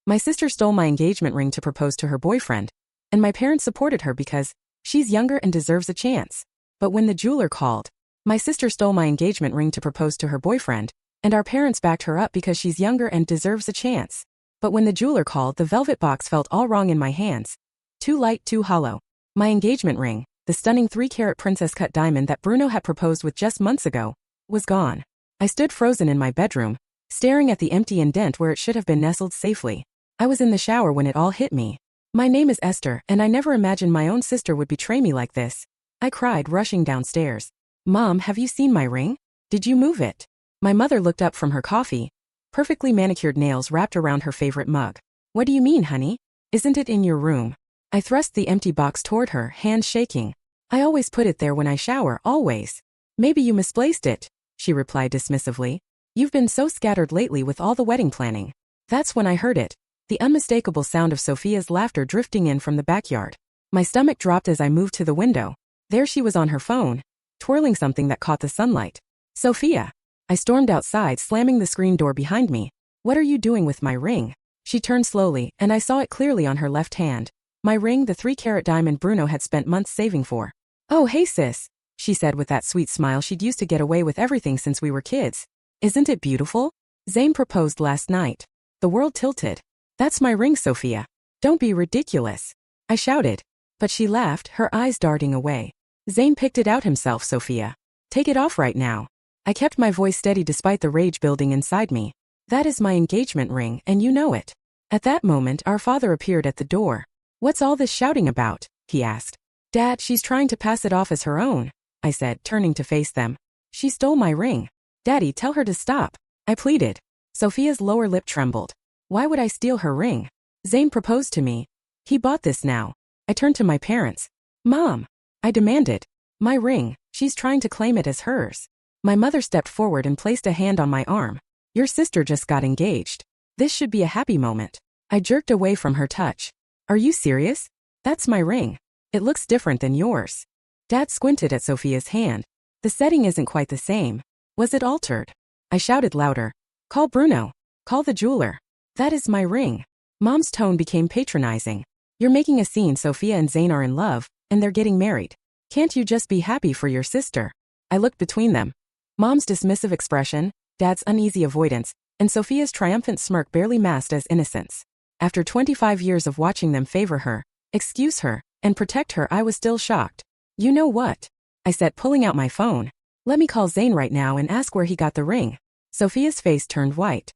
My sister stole my engagement ring to propose to her boyfriend, and my parents supported her because she's younger and deserves a chance. But when the jeweler called, my sister stole my engagement ring to propose to her boyfriend, and our parents backed her up because she's younger and deserves a chance. But when the jeweler called, the velvet box felt all wrong in my hands. Too light, too hollow. My engagement ring, the stunning 3-carat princess-cut diamond that Bruno had proposed with just months ago, was gone. I stood frozen in my bedroom, staring at the empty indent where it should have been nestled safely. I was in the shower when it all hit me. My name is Esther, and I never imagined my own sister would betray me like this. I cried, rushing downstairs. Mom, have you seen my ring? Did you move it? My mother looked up from her coffee, perfectly manicured nails wrapped around her favorite mug. What do you mean, honey? Isn't it in your room? I thrust the empty box toward her, hands shaking. I always put it there when I shower, always. Maybe you misplaced it, she replied dismissively. You've been so scattered lately with all the wedding planning. That's when I heard it. The unmistakable sound of Sophia's laughter drifting in from the backyard. My stomach dropped as I moved to the window. There she was on her phone, twirling something that caught the sunlight. Sophia! I stormed outside, slamming the screen door behind me. What are you doing with my ring? She turned slowly, and I saw it clearly on her left hand. My ring, the 3-carat diamond Bruno had spent months saving for. Oh, hey sis, she said with that sweet smile she'd used to get away with everything since we were kids. Isn't it beautiful? Zayn proposed last night. The world tilted. That's my ring, Sophia. Don't be ridiculous, I shouted. But she laughed, her eyes darting away. Zayn picked it out himself, Sophia. Take it off right now. I kept my voice steady despite the rage building inside me. That is my engagement ring, and you know it. At that moment, our father appeared at the door. What's all this shouting about? He asked. Dad, she's trying to pass it off as her own, I said, turning to face them. She stole my ring. Daddy, tell her to stop, I pleaded. Sophia's lower lip trembled. Why would I steal her ring? Zayn proposed to me. He bought this now. I turned to my parents. Mom, I demanded. My ring, she's trying to claim it as hers. My mother stepped forward and placed a hand on my arm. Your sister just got engaged. This should be a happy moment. I jerked away from her touch. Are you serious? That's my ring. It looks different than yours. Dad squinted at Sophia's hand. The setting isn't quite the same. Was it altered? I shouted louder. Call Bruno. Call the jeweler. That is my ring. Mom's tone became patronizing. You're making a scene. Sophia and Zayn are in love, and they're getting married. Can't you just be happy for your sister? I looked between them. Mom's dismissive expression, Dad's uneasy avoidance, and Sophia's triumphant smirk barely masked as innocence. After 25 years of watching them favor her, excuse her, and protect her, I was still shocked. You know what? I said, pulling out my phone. Let me call Zayn right now and ask where he got the ring. Sophia's face turned white.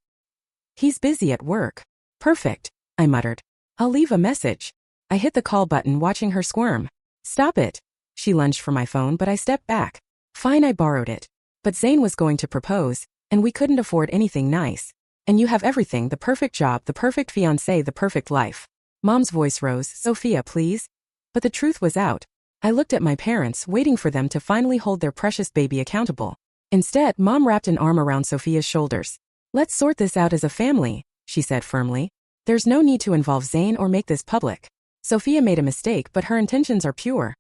He's busy at work. Perfect, I muttered. I'll leave a message. I hit the call button, watching her squirm. Stop it. She lunged for my phone, but I stepped back. Fine, I borrowed it. But Zayn was going to propose, and we couldn't afford anything nice. And you have everything, the perfect job, the perfect fiancé, the perfect life. Mom's voice rose, Sophia, please. But the truth was out. I looked at my parents, waiting for them to finally hold their precious baby accountable. Instead, Mom wrapped an arm around Sophia's shoulders. Let's sort this out as a family, she said firmly. There's no need to involve Zayn or make this public. Sophia made a mistake, but her intentions are pure.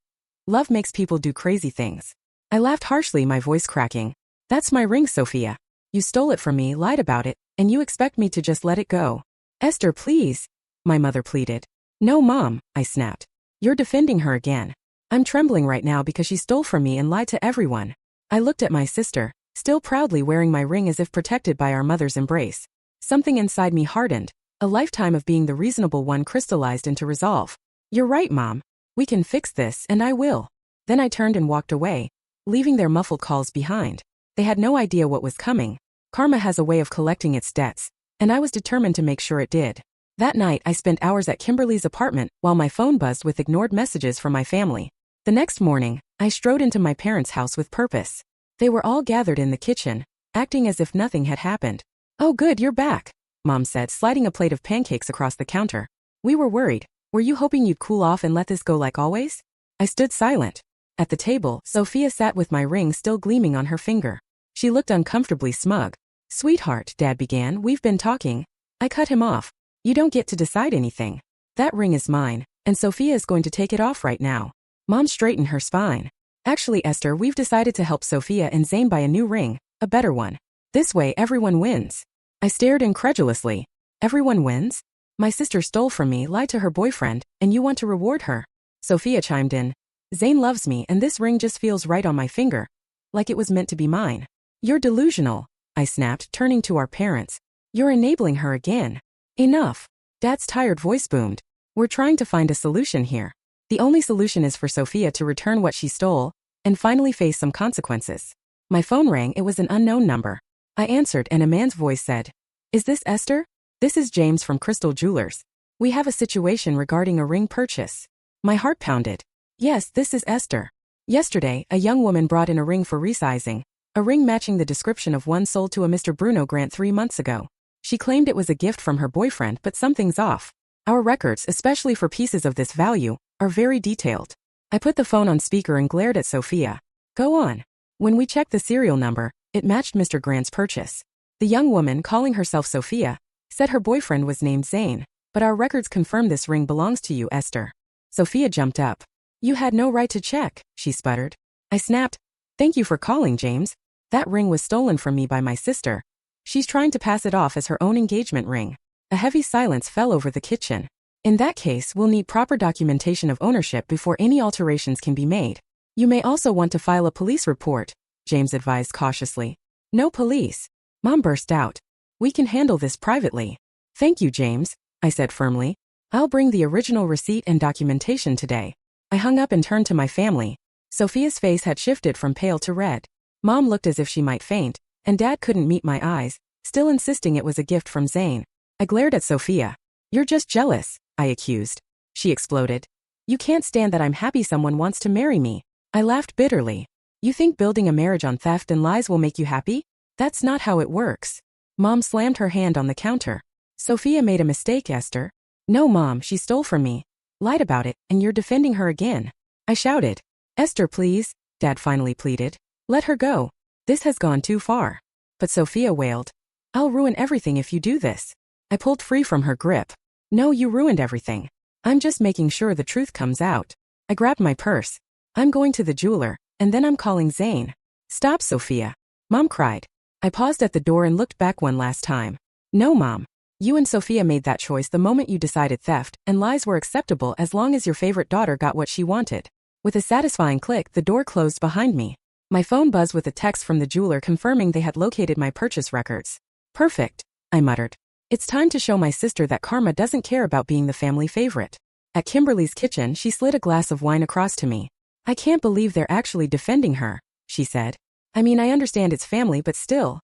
Love makes people do crazy things. I laughed harshly, my voice cracking. That's my ring, Sophia. You stole it from me, lied about it, and you expect me to just let it go. Esther, please, my mother pleaded. No, Mom, I snapped. You're defending her again. I'm trembling right now because she stole from me and lied to everyone. I looked at my sister, still proudly wearing my ring as if protected by our mother's embrace. Something inside me hardened. A lifetime of being the reasonable one crystallized into resolve. You're right, Mom. We can fix this, and I will. Then I turned and walked away, leaving their muffled calls behind. They had no idea what was coming. Karma has a way of collecting its debts, and I was determined to make sure it did. That night, I spent hours at Kimberly's apartment while my phone buzzed with ignored messages from my family. The next morning, I strode into my parents' house with purpose. They were all gathered in the kitchen, acting as if nothing had happened. Oh good, you're back, Mom said, sliding a plate of pancakes across the counter. We were worried. Were you hoping you'd cool off and let this go like always? I stood silent. At the table, Sophia sat with my ring still gleaming on her finger. She looked uncomfortably smug. Sweetheart, Dad began, we've been talking. I cut him off. You don't get to decide anything. That ring is mine, and Sophia is going to take it off right now. Mom straightened her spine. Actually, Esther, we've decided to help Sophia and Zayn buy a new ring, a better one. This way everyone wins. I stared incredulously. Everyone wins? My sister stole from me, lied to her boyfriend, and you want to reward her. Sophia chimed in. Zane loves me and this ring just feels right on my finger. Like it was meant to be mine. You're delusional, I snapped, turning to our parents. You're enabling her again. Enough. Dad's tired voice boomed. We're trying to find a solution here. The only solution is for Sophia to return what she stole and finally face some consequences. My phone rang. It was an unknown number. I answered and a man's voice said, Is this Esther? This is James from Crystal Jewelers. We have a situation regarding a ring purchase. My heart pounded. Yes, this is Esther. Yesterday, a young woman brought in a ring for resizing, a ring matching the description of one sold to a Mr. Bruno Grant 3 months ago. She claimed it was a gift from her boyfriend, but something's off. Our records, especially for pieces of this value, are very detailed. I put the phone on speaker and glared at Sophia. Go on. When we checked the serial number, it matched Mr. Grant's purchase. The young woman, calling herself Sophia, said her boyfriend was named Zane, but our records confirm this ring belongs to you, Esther. Sophia jumped up. You had no right to check, she sputtered. I snapped. Thank you for calling, James. That ring was stolen from me by my sister. She's trying to pass it off as her own engagement ring. A heavy silence fell over the kitchen. In that case, we'll need proper documentation of ownership before any alterations can be made. You may also want to file a police report, James advised cautiously. No police. Mom burst out. We can handle this privately. Thank you, James, I said firmly. I'll bring the original receipt and documentation today. I hung up and turned to my family. Sophia's face had shifted from pale to red. Mom looked as if she might faint, and Dad couldn't meet my eyes, still insisting it was a gift from Zane. I glared at Sophia. You're just jealous, I accused. She exploded. You can't stand that I'm happy someone wants to marry me. I laughed bitterly. You think building a marriage on theft and lies will make you happy? That's not how it works. Mom slammed her hand on the counter. Sophia made a mistake, Esther. No, Mom, she stole from me. Lied about it, and you're defending her again. I shouted. Esther, please, Dad finally pleaded. Let her go. This has gone too far. But Sophia wailed. I'll ruin everything if you do this. I pulled free from her grip. No, you ruined everything. I'm just making sure the truth comes out. I grabbed my purse. I'm going to the jeweler, and then I'm calling Zane. Stop, Sophia. Mom cried. I paused at the door and looked back one last time. No, Mom. You and Sophia made that choice the moment you decided theft and lies were acceptable as long as your favorite daughter got what she wanted. With a satisfying click, the door closed behind me. My phone buzzed with a text from the jeweler confirming they had located my purchase records. Perfect, I muttered. It's time to show my sister that karma doesn't care about being the family favorite. At Kimberly's kitchen, she slid a glass of wine across to me. I can't believe they're actually defending her, she said. I mean, I understand it's family, but still.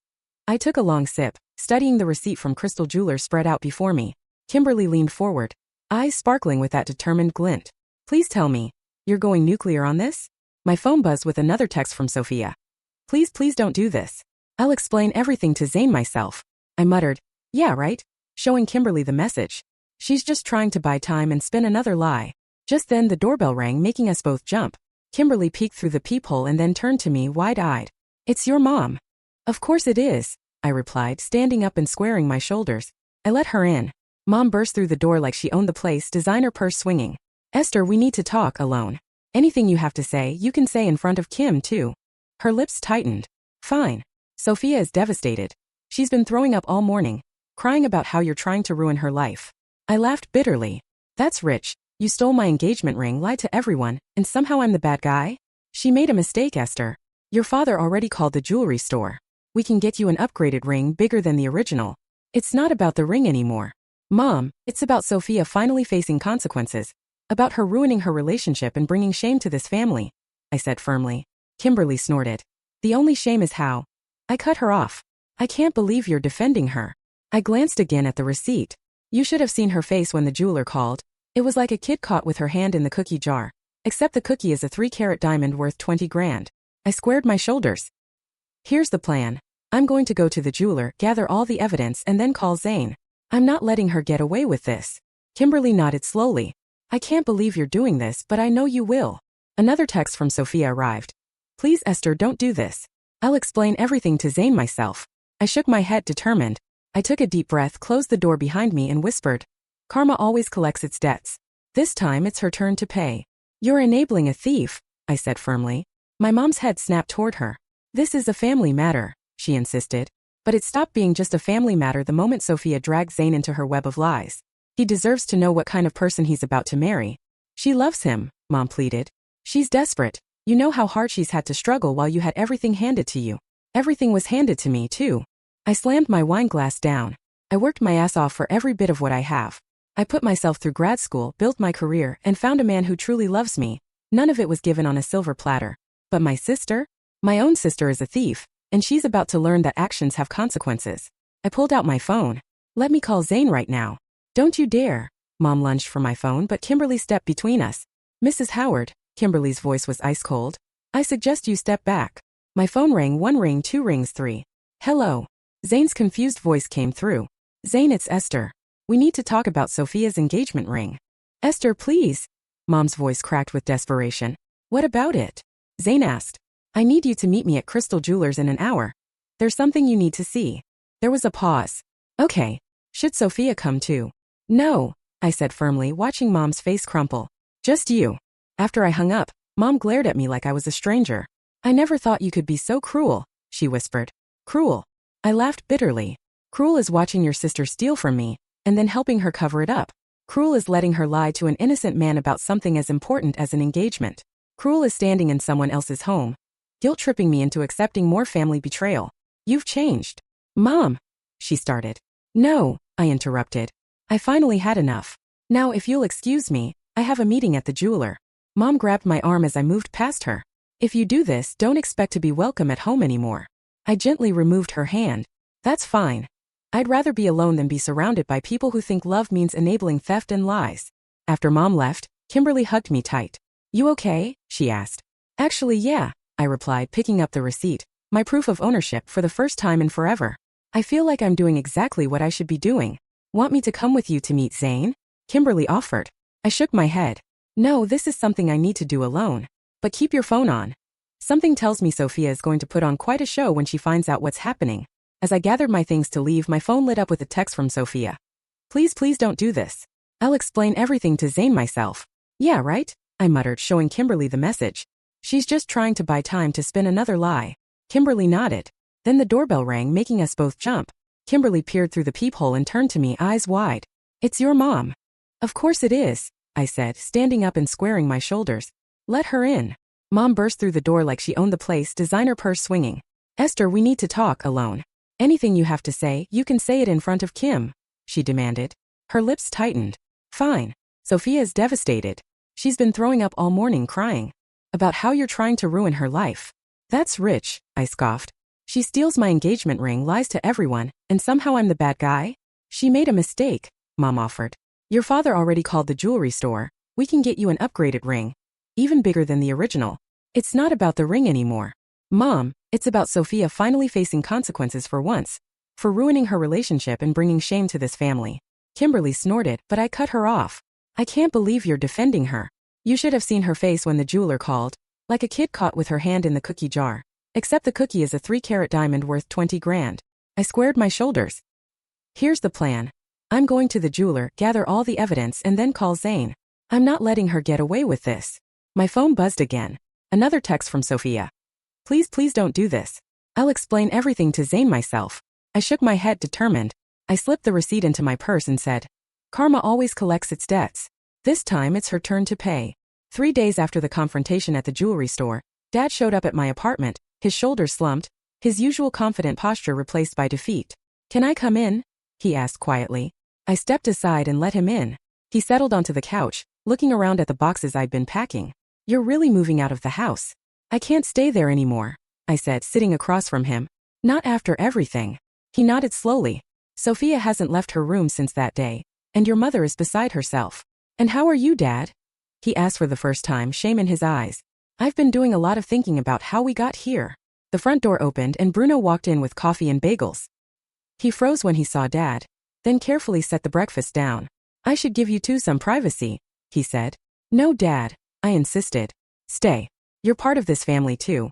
I took a long sip, studying the receipt from Crystal Jewelers spread out before me. Kimberly leaned forward, eyes sparkling with that determined glint. Please tell me, you're going nuclear on this? My phone buzzed with another text from Sophia. Please don't do this. I'll explain everything to Zane myself. I muttered, yeah, right? Showing Kimberly the message. She's just trying to buy time and spin another lie. Just then the doorbell rang, making us both jump. Kimberly peeked through the peephole and then turned to me wide-eyed. It's your mom. Of course it is, I replied, standing up and squaring my shoulders. I let her in. Mom burst through the door like she owned the place, designer purse swinging. Esther, we need to talk alone. Anything you have to say, you can say in front of Kim, too. Her lips tightened. Fine. Sophia is devastated. She's been throwing up all morning, crying about how you're trying to ruin her life. I laughed bitterly. That's rich. You stole my engagement ring, lied to everyone, and somehow I'm the bad guy? She made a mistake, Esther. Your father already called the jewelry store. We can get you an upgraded ring bigger than the original. It's not about the ring anymore. Mom, it's about Sophia finally facing consequences. About her ruining her relationship and bringing shame to this family, I said firmly. Kimberly snorted. The only shame is how. I cut her off. I can't believe you're defending her. I glanced again at the receipt. You should have seen her face when the jeweler called. It was like a kid caught with her hand in the cookie jar. Except the cookie is a 3-carat diamond worth 20 grand. I squared my shoulders. Here's the plan. I'm going to go to the jeweler, gather all the evidence, and then call Zane. I'm not letting her get away with this. Kimberly nodded slowly. I can't believe you're doing this, but I know you will. Another text from Sophia arrived. Please, Esther, don't do this. I'll explain everything to Zane myself. I shook my head, determined. I took a deep breath, closed the door behind me, and whispered. Karma always collects its debts. This time it's her turn to pay. You're enabling a thief, I said firmly. My mom's head snapped toward her. This is a family matter, she insisted. But it stopped being just a family matter the moment Sophia dragged Zane into her web of lies. He deserves to know what kind of person he's about to marry. She loves him, Mom pleaded. She's desperate. You know how hard she's had to struggle while you had everything handed to you. Everything was handed to me, too. I slammed my wine glass down. I worked my ass off for every bit of what I have. I put myself through grad school, built my career, and found a man who truly loves me. None of it was given on a silver platter. But my sister? My own sister is a thief, and she's about to learn that actions have consequences. I pulled out my phone. Let me call Zane right now. Don't you dare. Mom lunged for my phone, but Kimberly stepped between us. Mrs. Howard, Kimberly's voice was ice cold. I suggest you step back. My phone rang, 1 ring, 2 rings, 3. Hello. Zane's confused voice came through. Zane, it's Esther. We need to talk about Sophia's engagement ring. Esther, please. Mom's voice cracked with desperation. What about it? Zane asked. I need you to meet me at Crystal Jewelers in an hour. There's something you need to see. There was a pause. Okay. Should Sophia come too? No, I said firmly, watching Mom's face crumple. Just you. After I hung up, Mom glared at me like I was a stranger. I never thought you could be so cruel, she whispered. Cruel. I laughed bitterly. Cruel is watching your sister steal from me, and then helping her cover it up. Cruel is letting her lie to an innocent man about something as important as an engagement. Cruel is standing in someone else's home, guilt-tripping me into accepting more family betrayal. You've changed. Mom, she started. No, I interrupted. I finally had enough. Now if you'll excuse me, I have a meeting at the jeweler. Mom grabbed my arm as I moved past her. If you do this, don't expect to be welcome at home anymore. I gently removed her hand. That's fine. I'd rather be alone than be surrounded by people who think love means enabling theft and lies. After Mom left, Kimberly hugged me tight. You okay? She asked. Actually, yeah, I replied, picking up the receipt, my proof of ownership for the first time in forever. I feel like I'm doing exactly what I should be doing. Want me to come with you to meet Zane? Kimberly offered. I shook my head. No, this is something I need to do alone. But keep your phone on. Something tells me Sophia is going to put on quite a show when she finds out what's happening. As I gathered my things to leave, my phone lit up with a text from Sophia. Please don't do this. I'll explain everything to Zane myself. Yeah, right? I muttered, showing Kimberly the message. She's just trying to buy time to spin another lie. Kimberly nodded. Then the doorbell rang, making us both jump. Kimberly peered through the peephole and turned to me, eyes wide. It's your mom. Of course it is, I said, standing up and squaring my shoulders. Let her in. Mom burst through the door like she owned the place, designer purse swinging. Esther, we need to talk alone. Anything you have to say, you can say it in front of Kim, she demanded. Her lips tightened. Fine. Sophia is devastated. She's been throwing up all morning, crying about how you're trying to ruin her life. That's rich, I scoffed. She steals my engagement ring, lies to everyone, and somehow I'm the bad guy? She made a mistake, Mom offered. Your father already called the jewelry store. We can get you an upgraded ring. Even bigger than the original. It's not about the ring anymore. Mom, it's about Sophia finally facing consequences for once. For ruining her relationship and bringing shame to this family. Kimberly snorted, but I cut her off. I can't believe you're defending her. You should have seen her face when the jeweler called. Like a kid caught with her hand in the cookie jar. Except the cookie is a 3-carat diamond worth 20 grand. I squared my shoulders. Here's the plan. I'm going to the jeweler, gather all the evidence, and then call Zane. I'm not letting her get away with this. My phone buzzed again. Another text from Sophia. Please don't do this. I'll explain everything to Zane myself. I shook my head, determined. I slipped the receipt into my purse and said, Karma always collects its debts. This time it's her turn to pay. 3 days after the confrontation at the jewelry store, Dad showed up at my apartment, his shoulders slumped, his usual confident posture replaced by defeat. Can I come in? He asked quietly. I stepped aside and let him in. He settled onto the couch, looking around at the boxes I'd been packing. You're really moving out of the house. I can't stay there anymore, I said, sitting across from him. Not after everything. He nodded slowly. Sophia hasn't left her room since that day, and your mother is beside herself. And how are you, Dad? He asked for the first time, shame in his eyes. I've been doing a lot of thinking about how we got here. The front door opened and Bruno walked in with coffee and bagels. He froze when he saw Dad, then carefully set the breakfast down. I should give you two some privacy, he said. No, Dad, I insisted. Stay. You're part of this family too.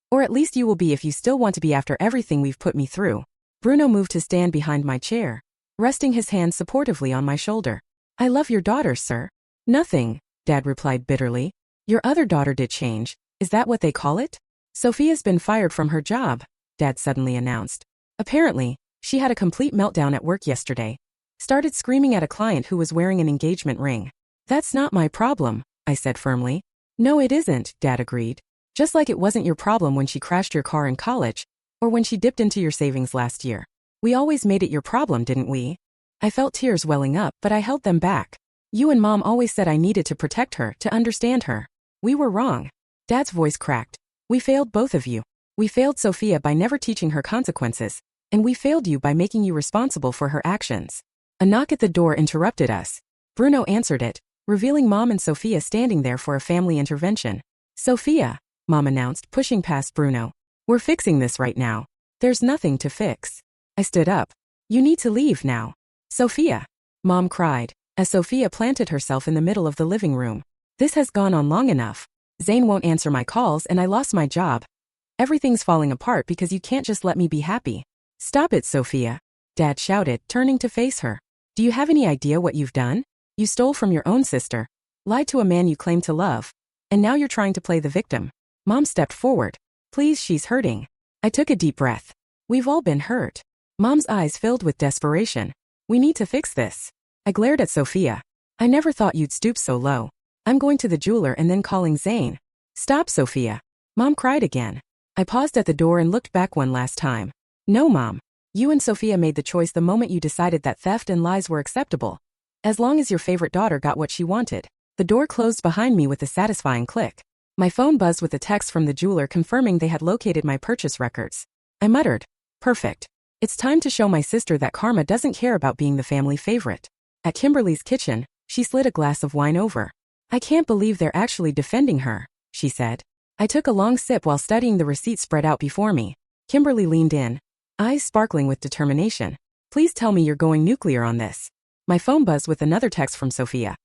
Or at least you will be if you still want to be after everything we've put me through. Bruno moved to stand behind my chair, resting his hand supportively on my shoulder. I love your daughter, sir. Nothing, Dad replied bitterly. Your other daughter did change. Is that what they call it? Sophia's been fired from her job, Dad suddenly announced. Apparently, she had a complete meltdown at work yesterday. Started screaming at a client who was wearing an engagement ring. That's not my problem, I said firmly. No, it isn't, Dad agreed. Just like it wasn't your problem when she crashed your car in college, or when she dipped into your savings last year. We always made it your problem, didn't we? I felt tears welling up, but I held them back. You and Mom always said I needed to protect her, to understand her. We were wrong. Dad's voice cracked. We failed both of you. We failed Sophia by never teaching her consequences, and we failed you by making you responsible for her actions. A knock at the door interrupted us. Bruno answered it, revealing Mom and Sophia standing there for a family intervention. Sophia, Mom announced, pushing past Bruno. We're fixing this right now. There's nothing to fix. I stood up. You need to leave now. Sophia, Mom cried, as Sophia planted herself in the middle of the living room. This has gone on long enough. Zane won't answer my calls and I lost my job. Everything's falling apart because you can't just let me be happy. Stop it, Sophia, Dad shouted, turning to face her. Do you have any idea what you've done? You stole from your own sister, lied to a man you claim to love, and now you're trying to play the victim. Mom stepped forward. Please, she's hurting. I took a deep breath. We've all been hurt. Mom's eyes filled with desperation. We need to fix this. I glared at Sophia. I never thought you'd stoop so low. I'm going to the jeweler and then calling Zane. Stop, Sophia. Mom cried again. I paused at the door and looked back one last time. No, Mom. You and Sophia made the choice the moment you decided that theft and lies were acceptable. As long as your favorite daughter got what she wanted. The door closed behind me with a satisfying click. My phone buzzed with a text from the jeweler confirming they had located my purchase records. I muttered, perfect. It's time to show my sister that karma doesn't care about being the family favorite. At Kimberly's kitchen, she slid a glass of wine over. I can't believe they're actually defending her, she said. I took a long sip while studying the receipt spread out before me. Kimberly leaned in, eyes sparkling with determination. Please tell me you're going nuclear on this. My phone buzzed with another text from Sophia.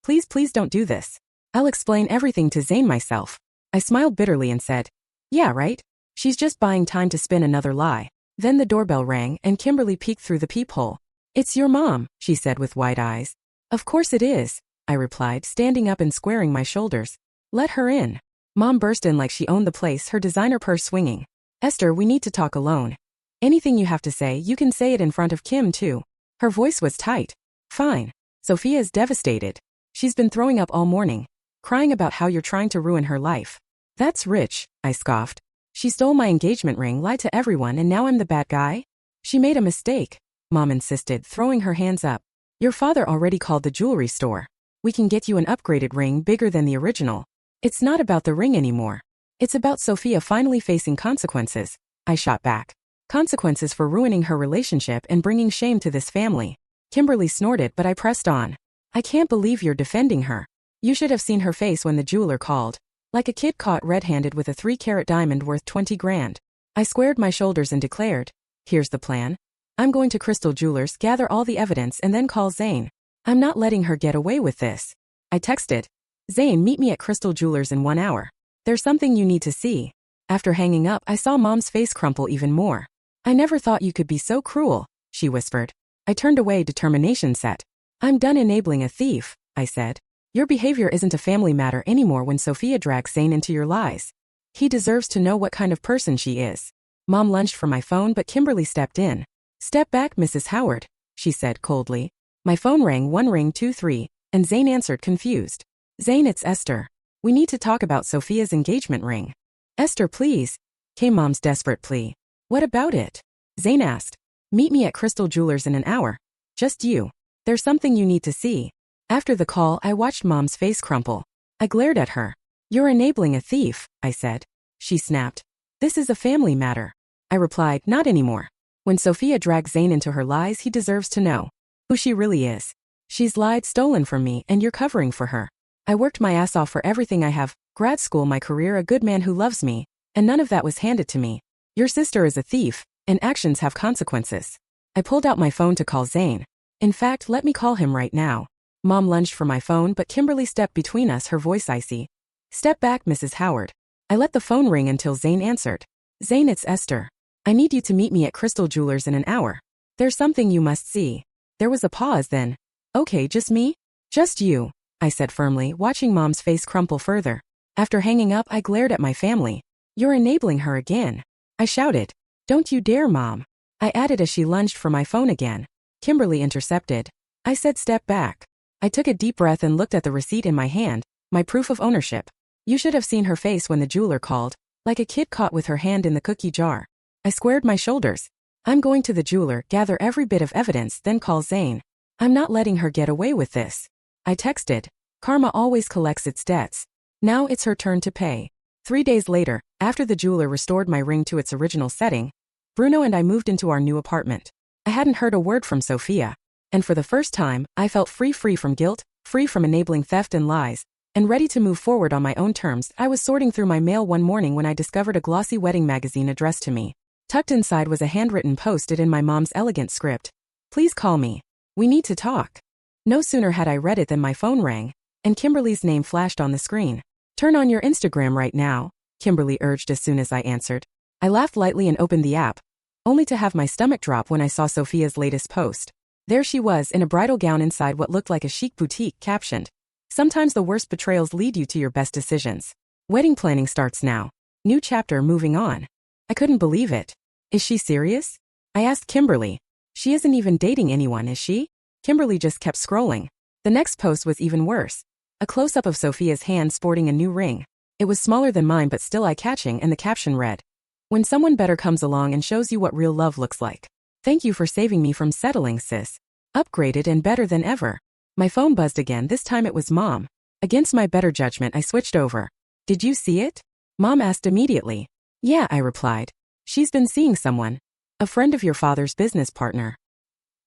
Please don't do this. I'll explain everything to Zane myself. I smiled bitterly and said, yeah, right? She's just buying time to spin another lie. Then the doorbell rang and Kimberly peeked through the peephole. It's your mom, she said with wide eyes. Of course it is, I replied, standing up and squaring my shoulders. Let her in. Mom burst in like she owned the place, her designer purse swinging. Esther, we need to talk alone. Anything you have to say, you can say it in front of Kim too. Her voice was tight. Fine. Sophia is devastated. She's been throwing up all morning, crying about how you're trying to ruin her life. That's rich, I scoffed. She stole my engagement ring, lied to everyone, and now I'm the bad guy? She made a mistake, Mom insisted, throwing her hands up. Your father already called the jewelry store. We can get you an upgraded ring bigger than the original. It's not about the ring anymore. It's about Sophia finally facing consequences, I shot back. Consequences for ruining her relationship and bringing shame to this family. Kimberly snorted, but I pressed on. I can't believe you're defending her. You should have seen her face when the jeweler called. Like a kid caught red-handed with a 3-carat diamond worth 20 grand. I squared my shoulders and declared, here's the plan. I'm going to Crystal Jewelers, gather all the evidence and then call Zane. I'm not letting her get away with this. I texted, Zane, meet me at Crystal Jewelers in 1 hour. There's something you need to see. After hanging up, I saw Mom's face crumple even more. I never thought you could be so cruel, she whispered. I turned away, determination set. I'm done enabling a thief, I said. Your behavior isn't a family matter anymore when Sophia drags Zane into your lies. He deserves to know what kind of person she is. Mom lunged for my phone, but Kimberly stepped in. Step back, Mrs. Howard, she said coldly. My phone rang, 1 ring, 2, 3, and Zane answered, confused. Zane, it's Esther. We need to talk about Sophia's engagement ring. Esther, please, came Mom's desperate plea. What about it? Zane asked. Meet me at Crystal Jewelers in an hour. Just you. There's something you need to see. After the call, I watched Mom's face crumple. I glared at her. You're enabling a thief, I said. She snapped. This is a family matter. I replied, not anymore. When Sophia drags Zane into her lies, he deserves to know who she really is. She's lied, stolen from me, and you're covering for her. I worked my ass off for everything I have, grad school, my career, a good man who loves me, and none of that was handed to me. Your sister is a thief, and actions have consequences. I pulled out my phone to call Zane. In fact, let me call him right now. Mom lunged for my phone, but Kimberly stepped between us, her voice icy. Step back, Mrs. Howard. I let the phone ring until Zane answered. Zane, it's Esther. I need you to meet me at Crystal Jewelers in an hour. There's something you must see. There was a pause, then. Okay, just me? Just you, I said firmly, watching Mom's face crumple further. After hanging up, I glared at my family. You're enabling her again. I shouted. Don't you dare, Mom. I added as she lunged for my phone again. Kimberly intercepted. I said step back. I took a deep breath and looked at the receipt in my hand, my proof of ownership. You should have seen her face when the jeweler called, like a kid caught with her hand in the cookie jar. I squared my shoulders. I'm going to the jeweler, gather every bit of evidence, then call Zane. I'm not letting her get away with this. I texted. Karma always collects its debts. Now it's her turn to pay. 3 days later, after the jeweler restored my ring to its original setting, Bruno and I moved into our new apartment. I hadn't heard a word from Sophia, and for the first time, I felt free from guilt, free from enabling theft and lies, and ready to move forward on my own terms. I was sorting through my mail one morning when I discovered a glossy wedding magazine addressed to me. Tucked inside was a handwritten post-it in my mom's elegant script. Please call me. We need to talk. No sooner had I read it than my phone rang, and Kimberly's name flashed on the screen. Turn on your Instagram right now, Kimberly urged as soon as I answered. I laughed lightly and opened the app, only to have my stomach drop when I saw Sophia's latest post. There she was in a bridal gown inside what looked like a chic boutique, captioned, "Sometimes the worst betrayals lead you to your best decisions. Wedding planning starts now. New chapter moving on." I couldn't believe it. Is she serious? I asked Kimberly. She isn't even dating anyone, is she? Kimberly just kept scrolling. The next post was even worse. A close-up of Sophia's hand sporting a new ring. It was smaller than mine but still eye-catching, and the caption read, "When someone better comes along and shows you what real love looks like. Thank you for saving me from settling, sis. Upgraded and better than ever." My phone buzzed again. This time it was Mom. Against my better judgment, I switched over. "Did you see it?" Mom asked immediately. "Yeah," I replied. "She's been seeing someone. A friend of your father's business partner."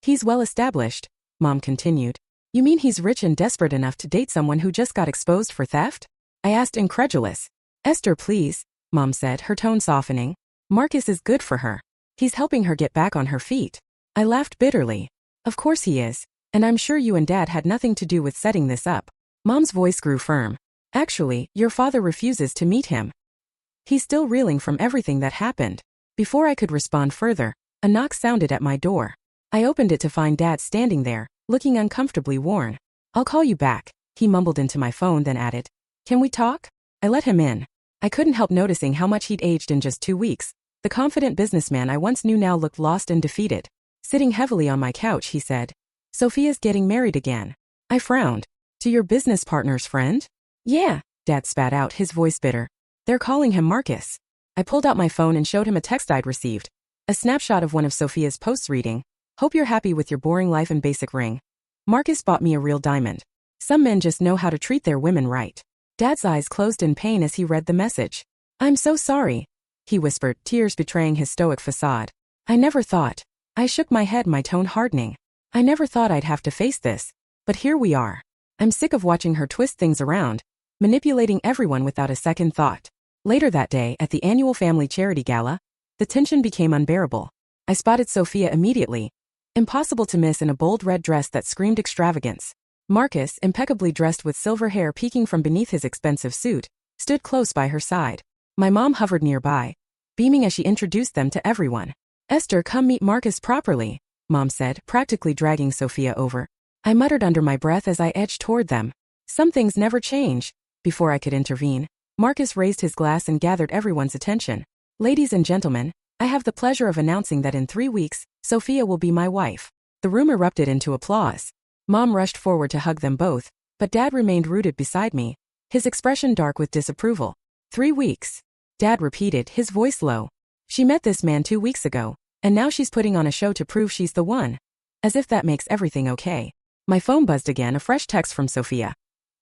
"He's well established," Mom continued. "You mean he's rich and desperate enough to date someone who just got exposed for theft?" I asked, incredulous. "Esther, please," Mom said, her tone softening. "Marcus is good for her. He's helping her get back on her feet." I laughed bitterly. "Of course he is. And I'm sure you and Dad had nothing to do with setting this up." Mom's voice grew firm. "Actually, your father refuses to meet him. He's still reeling from everything that happened." Before I could respond further, a knock sounded at my door. I opened it to find Dad standing there, looking uncomfortably worn. "I'll call you back," he mumbled into my phone, then added, "Can we talk?" I let him in. I couldn't help noticing how much he'd aged in just 2 weeks. The confident businessman I once knew now looked lost and defeated. Sitting heavily on my couch, he said, "Sophia's getting married again." I frowned. "To your business partner's friend?" "Yeah," Dad spat out, his voice bitter. "They're calling him Marcus." I pulled out my phone and showed him a text I'd received. A snapshot of one of Sophia's posts reading, "Hope you're happy with your boring life and basic ring. Marcus bought me a real diamond." Some men just know how to treat their women right. Dad's eyes closed in pain as he read the message. "I'm so sorry," he whispered, tears betraying his stoic facade. "I never thought." I shook my head, my tone hardening. "I never thought I'd have to face this. But here we are. I'm sick of watching her twist things around, manipulating everyone without a second thought." Later that day, at the annual family charity gala, the tension became unbearable. I spotted Sophia immediately. Impossible to miss in a bold red dress that screamed extravagance. Marcus, impeccably dressed with silver hair peeking from beneath his expensive suit, stood close by her side. My mom hovered nearby, beaming as she introduced them to everyone. "Esther, come meet Marcus properly," Mom said, practically dragging Sophia over. I muttered under my breath as I edged toward them. Some things never change. Before I could intervene, Marcus raised his glass and gathered everyone's attention. "Ladies and gentlemen, I have the pleasure of announcing that in 3 weeks, Sophia will be my wife." The room erupted into applause. Mom rushed forward to hug them both, but Dad remained rooted beside me, his expression dark with disapproval. 3 weeks. Dad repeated, his voice low. "She met this man 2 weeks ago, and now she's putting on a show to prove she's the one. As if that makes everything okay." My phone buzzed again, a fresh text from Sophia.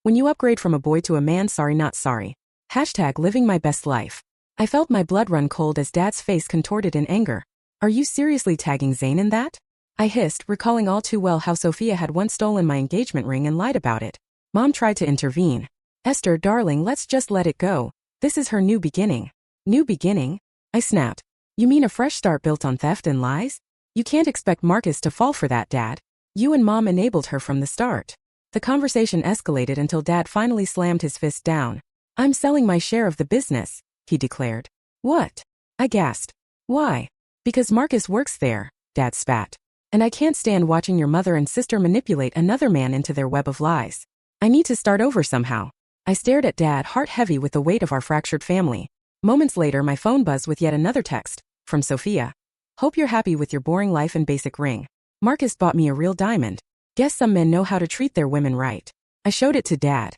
"When you upgrade from a boy to a man, sorry not sorry. # living my best life." I felt my blood run cold as Dad's face contorted in anger. "Are you seriously tagging Zane in that?" I hissed, recalling all too well how Sophia had once stolen my engagement ring and lied about it. Mom tried to intervene. "Esther, darling, let's just let it go. This is her new beginning." "New beginning?" I snapped. "You mean a fresh start built on theft and lies? You can't expect Marcus to fall for that, Dad. You and Mom enabled her from the start." The conversation escalated until Dad finally slammed his fist down. "I'm selling my share of the business," he declared. "What?" I gasped. "Why?" "Because Marcus works there," Dad spat. "And I can't stand watching your mother and sister manipulate another man into their web of lies. I need to start over somehow." I stared at Dad, heart heavy with the weight of our fractured family. Moments later, my phone buzzed with yet another text, from Sophia. "Hope you're happy with your boring life and basic ring. Marcus bought me a real diamond. Guess some men know how to treat their women right. I showed it to Dad.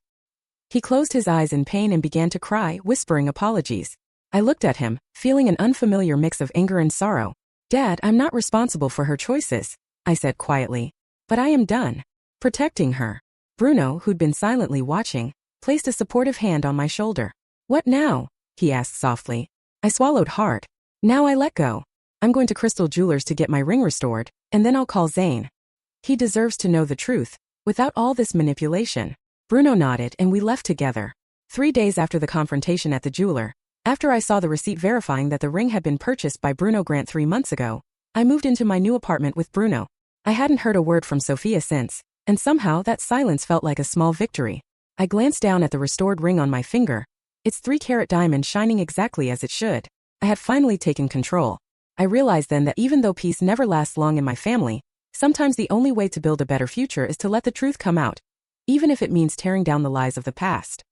He closed his eyes in pain and began to cry, whispering apologies. I looked at him, feeling an unfamiliar mix of anger and sorrow. Dad, I'm not responsible for her choices, I said quietly. But I am done protecting her. Bruno, who'd been silently watching, placed a supportive hand on my shoulder. What now? He asked softly. I swallowed hard. Now I let go. I'm going to Crystal Jewelers to get my ring restored, and then I'll call Zane. He deserves to know the truth, without all this manipulation. Bruno nodded and we left together. 3 days after the confrontation at the jeweler, after I saw the receipt verifying that the ring had been purchased by Bruno Grant 3 months ago, I moved into my new apartment with Bruno. I hadn't heard a word from Sophia since, and somehow that silence felt like a small victory. I glanced down at the restored ring on my finger. Its 3-carat diamond shining exactly as it should. I had finally taken control. I realized then that even though peace never lasts long in my family, sometimes the only way to build a better future is to let the truth come out, even if it means tearing down the lies of the past.